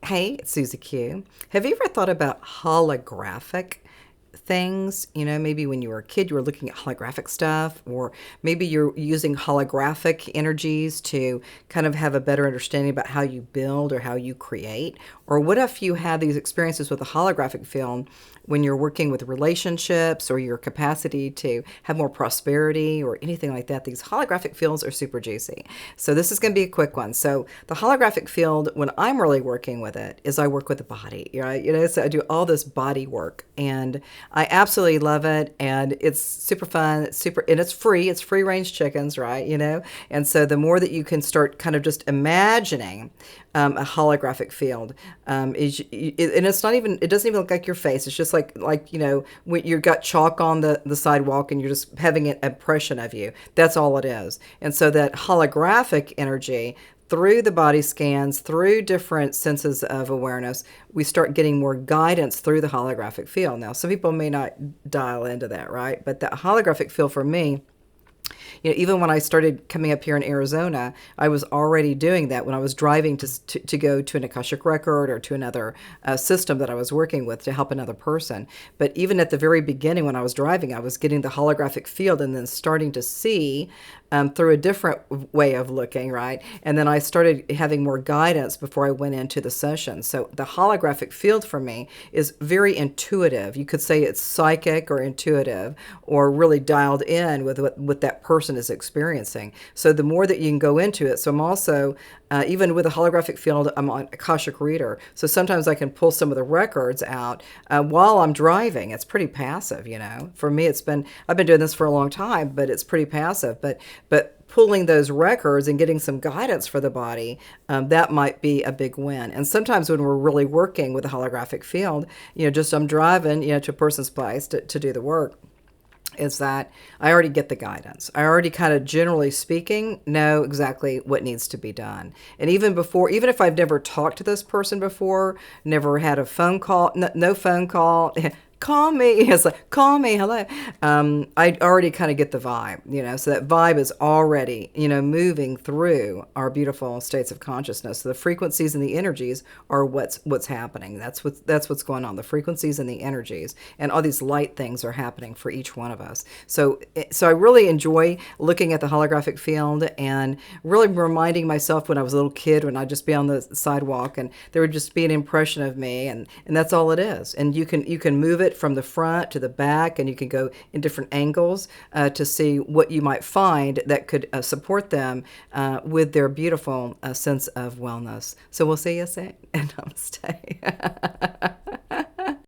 Hey, it's Susie Q. Have you ever thought about holographic things? Maybe when you were a kid, you were looking at holographic stuff, or maybe you're using holographic energies to kind of have a better understanding about how you build or how you create. Or what if you had these experiences with a holographic field when you're working with relationships or your capacity to have more prosperity or anything like that? These holographic fields are super juicy. So this is going to be a quick one. So the holographic field, when I'm really working with it, is I work with the body, right? So I do all this body work, and I absolutely love it, and it's super fun. It's super, and it's free. It's free range chickens, right? And so the more that you can start kind of just imagining a holographic field, and it's not even, it doesn't even look like your face. It's just like when you've got chalk on the sidewalk and you're just having an impression of you. That's all it is. And so that holographic energy, through the body scans, through different senses of awareness, we start getting more guidance through the holographic field. Now, some people may not dial into that, right? But that holographic field for me, even when I started coming up here in Arizona, I was already doing that when I was driving to go to an Akashic record or to another system that I was working with to help another person. But even at the very beginning when I was driving, I was getting the holographic field and then starting to see through a different way of looking, right? And then I started having more guidance before I went into the session. So the holographic field for me is very intuitive. You could say it's psychic or intuitive, or really dialed in with what that person is experiencing. So the more that you can go into it. So I'm also, even with a holographic field, I'm on Akashic Reader. So sometimes I can pull some of the records out while I'm driving. It's pretty passive, For me, I've been doing this for a long time, but it's pretty passive. But pulling those records and getting some guidance for the body, that might be a big win. And sometimes when we're really working with a holographic field, just I'm driving, to a person's place to do the work, is that I already get the guidance. I already kind of, generally speaking, know exactly what needs to be done. And even if I've never talked to this person before, never had a phone call, no phone call, call me. It's like, call me, hello. I already kind of get the vibe, so that vibe is already, moving through our beautiful states of consciousness. So the frequencies and the energies are what's happening. That's what's going on. The frequencies and the energies, and all these light things are happening for each one of us. So I really enjoy looking at the holographic field and really reminding myself when I was a little kid, when I'd just be on the sidewalk and there would just be an impression of me, and that's all it is. And you can move it from the front to the back, and you can go in different angles to see what you might find that could support them with their beautiful sense of wellness. So we'll see you soon. Namaste.